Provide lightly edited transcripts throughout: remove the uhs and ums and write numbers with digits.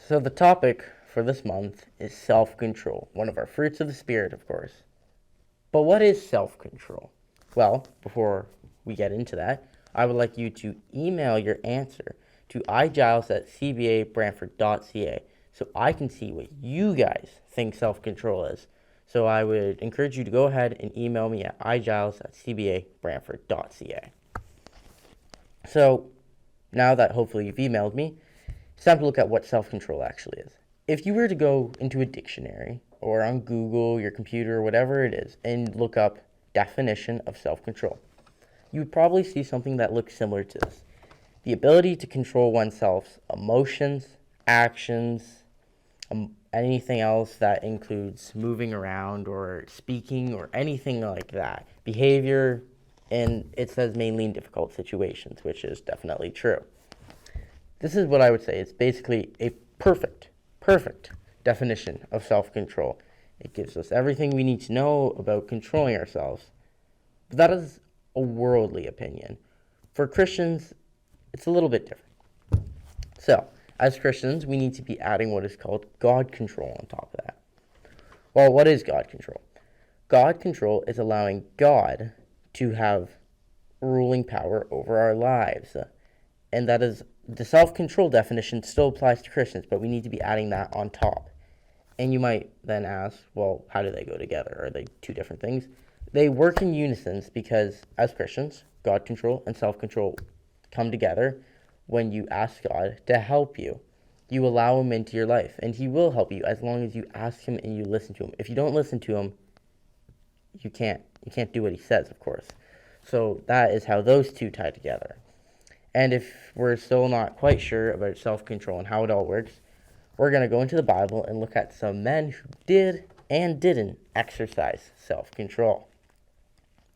So the topic for this month is self-control, one of our fruits of the Spirit, of course. But what is self-control? Well, before we get into that, I would like you to email your answer to igiles@cbabrantford.ca so I can see what you guys think self-control is. So I would encourage you to go ahead and email me at igiles@cbabrantford.ca. So now that hopefully you've emailed me, it's time to look at what self-control actually is. If you were to go into a dictionary or on Google, your computer, whatever it is, and look up definition of self-control, you would probably see something that looks similar to this. The ability to control oneself's emotions, actions, anything else that includes moving around or speaking or anything like that. Behavior, and it says mainly in difficult situations, which is definitely true. This is what I would say. It's basically a perfect definition of self-control. It gives us everything we need to know about controlling ourselves. But that is a worldly opinion. For Christians, it's a little bit different. So, as Christians, we need to be adding what is called God control on top of that. Well, what is God control? God control is allowing God to have ruling power over our lives. And that is the self-control definition still applies to Christians, but we need to be adding that on top. And you might then ask, well, how do they go together? Are they two different things? They work in unison because as Christians, God control and self-control come together when you ask God to help you. You allow him into your life, and he will help you as long as you ask him and you listen to him. If you don't listen to him, you can't do what he says, of course. So that is how those two tie together. And if we're still not quite sure about self-control and how it all works, we're going to go into the Bible and look at some men who did and didn't exercise self-control.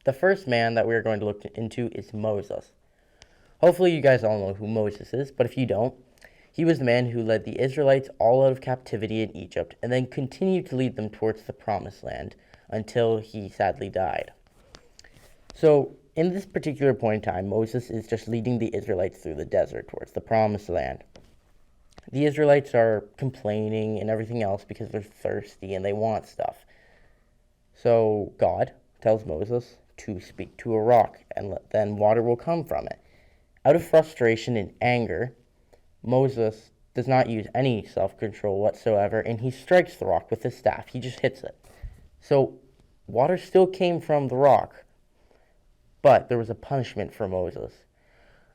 The first man that we're going to look into is Moses. Hopefully you guys all know who Moses is, but if you don't, he was the man who led the Israelites all out of captivity in Egypt and then continued to lead them towards the promised land until he sadly died. So, in this particular point in time, Moses is just leading the Israelites through the desert towards the promised land. The Israelites are complaining and everything else because they're thirsty and they want stuff. So God tells Moses to speak to a rock and then water will come from it. Out of frustration and anger, Moses does not use any self-control whatsoever, and he strikes the rock with his staff. He just hits it. So water still came from the rock, but there was a punishment for Moses.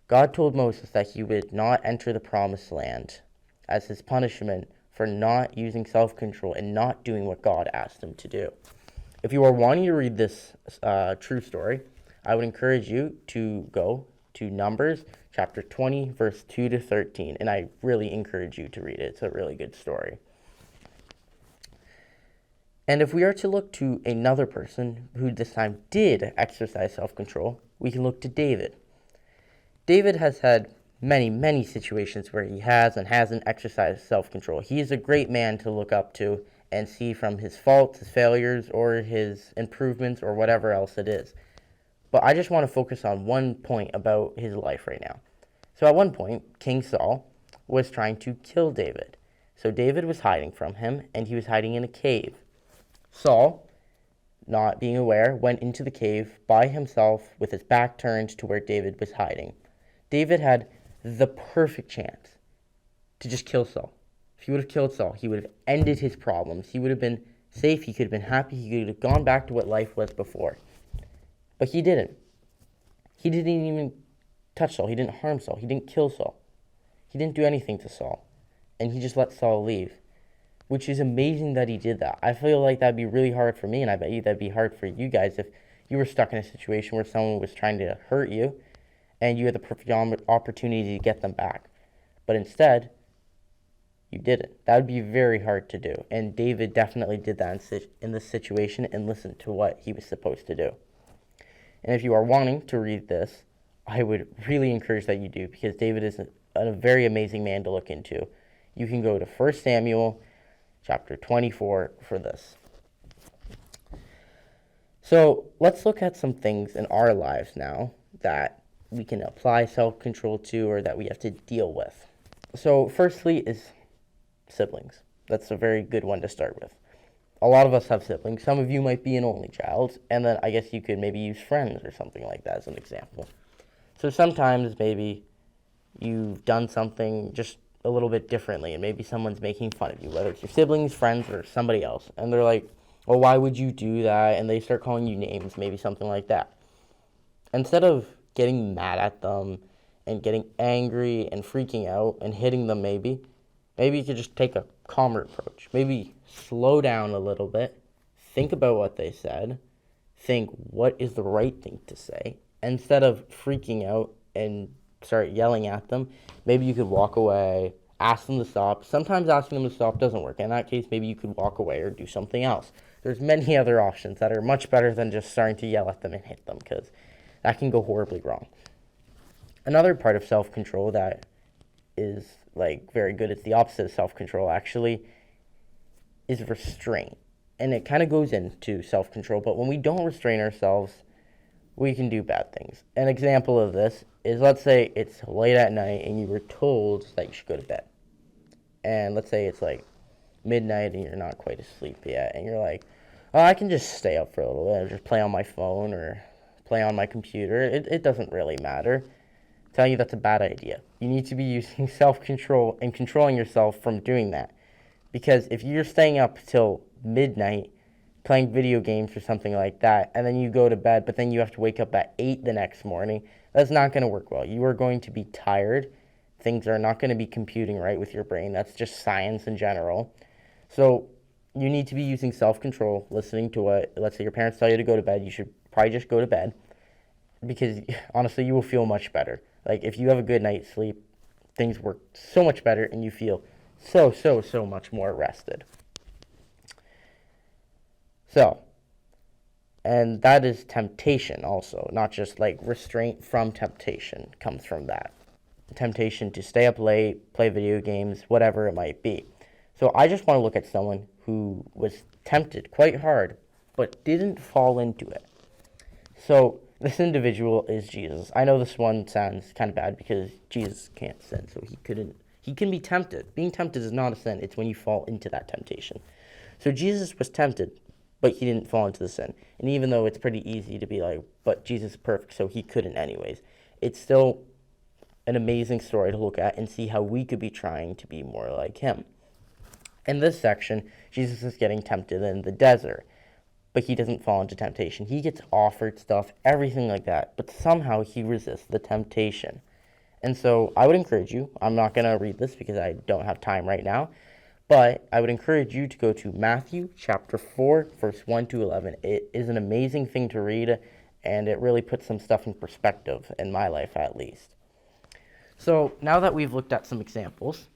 God told Moses that he would not enter the promised land as his punishment for not using self-control and not doing what God asked him to do. If you are wanting to read this true story, I would encourage you to go to Numbers chapter 20, verse 2 to 13, and I really encourage you to read it. It's a really good story. And if we are to look to another person who this time did exercise self-control, we can look to David. David has had many situations where he has and hasn't exercised self-control. He is a great man to look up to and see from his faults, his failures, or his improvements, or whatever else it is. But I just want to focus on one point about his life right now. So at one point, King Saul was trying to kill David. So David was hiding from him, and he was hiding in a cave. Saul, not being aware, went into the cave by himself with his back turned to where David was hiding. David had the perfect chance to just kill Saul. If he would have killed Saul, he would have ended his problems. He would have been safe. He could have been happy. He could have gone back to what life was before. But he didn't. He didn't even touch Saul. He didn't harm Saul. He didn't kill Saul. He didn't do anything to Saul. And he just let Saul leave. Which is amazing that he did that. I feel like that'd be really hard for me, and I bet you that'd be hard for you guys if you were stuck in a situation where someone was trying to hurt you, and you had the perfect opportunity to get them back. But instead, you didn't. That would be very hard to do. And David definitely did that in this situation and listened to what he was supposed to do. And if you are wanting to read this, I would really encourage that you do, because David is a very amazing man to look into. You can go to 1 Samuel chapter 24 for this. So let's look at some things in our lives now that we can apply self-control to, or that we have to deal with. So firstly is siblings. That's a very good one to start with. A lot of us have siblings. Some of you might be an only child, and then I guess you could maybe use friends or something like that as an example. So sometimes maybe you've done something just a little bit differently, and maybe someone's making fun of you, whether it's your siblings, friends, or somebody else, and they're like, well, why would you do that? And they start calling you names, maybe something like that. Instead of getting mad at them and getting angry and freaking out and hitting them, maybe you could just take a calmer approach. Maybe slow down a little bit, think about what they said, think what is the right thing to say. Instead of freaking out and start yelling at them, maybe you could walk away, ask them to stop. Sometimes asking them to stop doesn't work. In that case, maybe you could walk away or do something else. There's many other options that are much better than just starting to yell at them and hit them, because that can go horribly wrong. Another part of self-control that is very good, it's the opposite of self-control actually, is restraint. And it kind of goes into self-control, but when we don't restrain ourselves, we can do bad things. An example of this is, let's say it's late at night and you were told that you should go to bed. And let's say it's midnight and you're not quite asleep yet, and you're like, oh, I can just stay up for a little bit, or just play on my phone or play on my computer. It doesn't really matter. I'm telling you, that's a bad idea. You need to be using self-control and controlling yourself from doing that. Because if you're staying up till midnight playing video games or something like that, and then you go to bed, but then you have to wake up at 8 the next morning, that's not going to work well. You are going to be tired. Things are not going to be computing right with your brain. That's just science in general. So you need to be using self-control, listening to what, let's say your parents tell you to go to bed, you should probably just go to bed, because honestly, you will feel much better. If you have a good night's sleep, things work so much better, and you feel so much more rested. So, and that is temptation also, not just restraint from temptation comes from that. Temptation to stay up late, play video games, whatever it might be. So I just want to look at someone who was tempted quite hard, but didn't fall into it. So this individual is Jesus. I know this one sounds kind of bad because Jesus can't sin, so he can be tempted. Being tempted is not a sin. It's when you fall into that temptation. So Jesus was tempted, but he didn't fall into the sin. And even though it's pretty easy to be but Jesus is perfect, so he couldn't anyways, it's still an amazing story to look at and see how we could be trying to be more like him. In this section, Jesus is getting tempted in the desert, but he doesn't fall into temptation. He gets offered stuff, everything like that, but somehow he resists the temptation. And so I would encourage you, I'm not going to read this because I don't have time right now, but I would encourage you to go to Matthew chapter 4, verse 1 to 11. It is an amazing thing to read, and it really puts some stuff in perspective, in my life at least. So now that we've looked at some examples,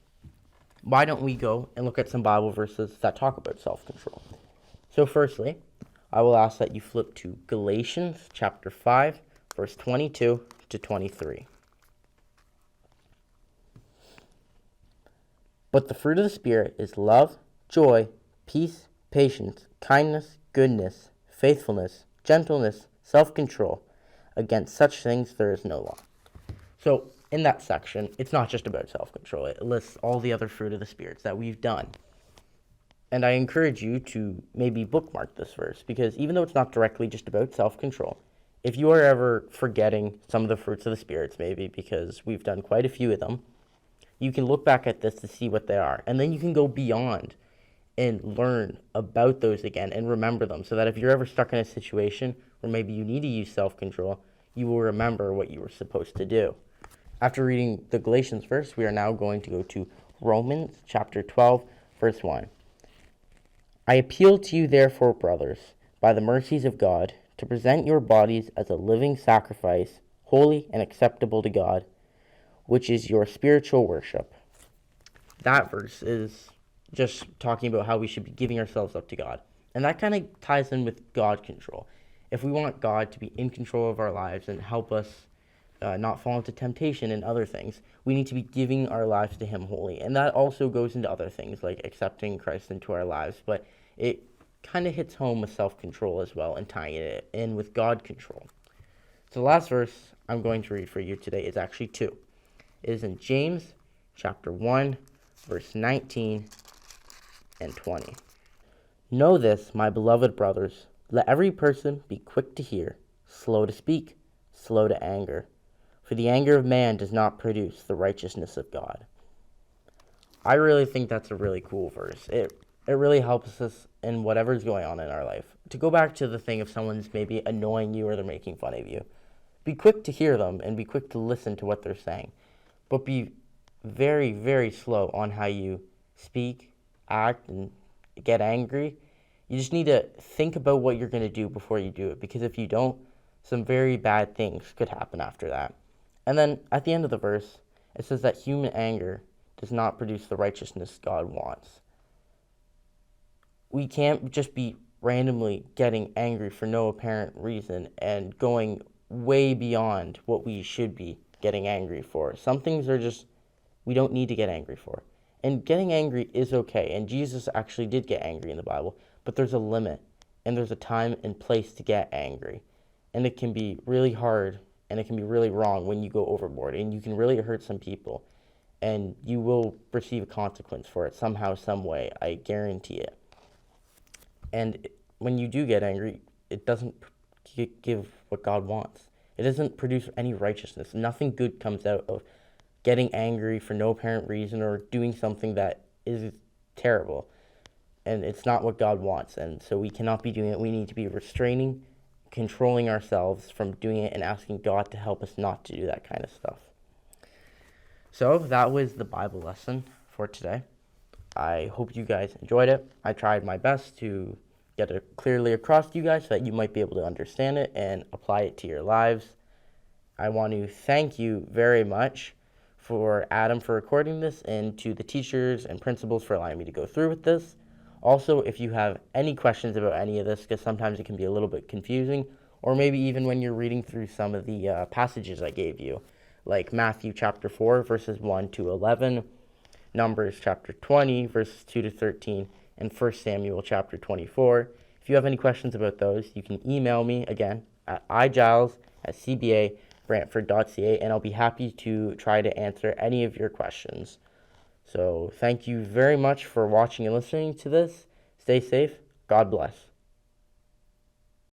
why don't we go and look at some Bible verses that talk about self-control? So firstly, I will ask that you flip to Galatians chapter 5, verse 22 to 23. But the fruit of the Spirit is love, joy, peace, patience, kindness, goodness, faithfulness, gentleness, self-control. Against such things there is no law. So in that section, it's not just about self-control. It lists all the other fruit of the spirits that we've done. And I encourage you to maybe bookmark this verse, because even though it's not directly just about self-control, if you are ever forgetting some of the fruits of the spirits, maybe because we've done quite a few of them, you can look back at this to see what they are. And then you can go beyond and learn about those again and remember them, so that if you're ever stuck in a situation where maybe you need to use self-control, you will remember what you were supposed to do. After reading the Galatians verse, we are now going to go to Romans chapter 12, verse 1. I appeal to you, therefore, brothers, by the mercies of God, to present your bodies as a living sacrifice, holy and acceptable to God, which is your spiritual worship. That verse is just talking about how we should be giving ourselves up to God. And that kind of ties in with God control. If we want God to be in control of our lives and help us not fall into temptation and other things, we need to be giving our lives to him wholly. And that also goes into other things like accepting Christ into our lives, but it kind of hits home with self-control as well and tying it in with God control. So the last verse I'm going to read for you today is actually two. It is in James chapter 1, verse 19 and 20. Know this, my beloved brothers, let every person be quick to hear, slow to speak, slow to anger. For the anger of man does not produce the righteousness of God. I really think that's a really cool verse. It really helps us in whatever's going on in our life. To go back to the thing if someone's maybe annoying you or they're making fun of you, be quick to hear them and be quick to listen to what they're saying. But be very, very slow on how you speak, act, and get angry. You just need to think about what you're going to do before you do it, because if you don't, some very bad things could happen after that. And then at the end of the verse, it says that human anger does not produce the righteousness God wants. We can't just be randomly getting angry for no apparent reason and going way beyond what we should be getting angry for. Some things are just, we don't need to get angry for. And getting angry is okay. And Jesus actually did get angry in the Bible, but there's a limit and there's a time and place to get angry. And it can be really hard and it can be really wrong when you go overboard, and you can really hurt some people, and you will receive a consequence for it somehow, some way. I guarantee it. And when you do get angry, it doesn't give what God wants. It doesn't produce any righteousness. Nothing good comes out of getting angry for no apparent reason or doing something that is terrible. And it's not what God wants. And so we cannot be doing it. We need to be restraining, controlling ourselves from doing it, and asking God to help us not to do that kind of stuff. So that was the Bible lesson for today. I hope you guys enjoyed it. I tried my best to get it clearly across to you guys so that you might be able to understand it and apply it to your lives. I want to thank you very much for Adam for recording this, and to the teachers and principals for allowing me to go through with this. Also, if you have any questions about any of this, because sometimes it can be a little bit confusing, or maybe even when you're reading through some of the passages I gave you, like Matthew chapter 4, verses 1 to 11, Numbers chapter 20, verses 2 to 13, and 1 Samuel chapter 24. If you have any questions about those, you can email me again at igiles@cba.brantford.ca, and I'll be happy to try to answer any of your questions. So thank you very much for watching and listening to this. Stay safe. God bless.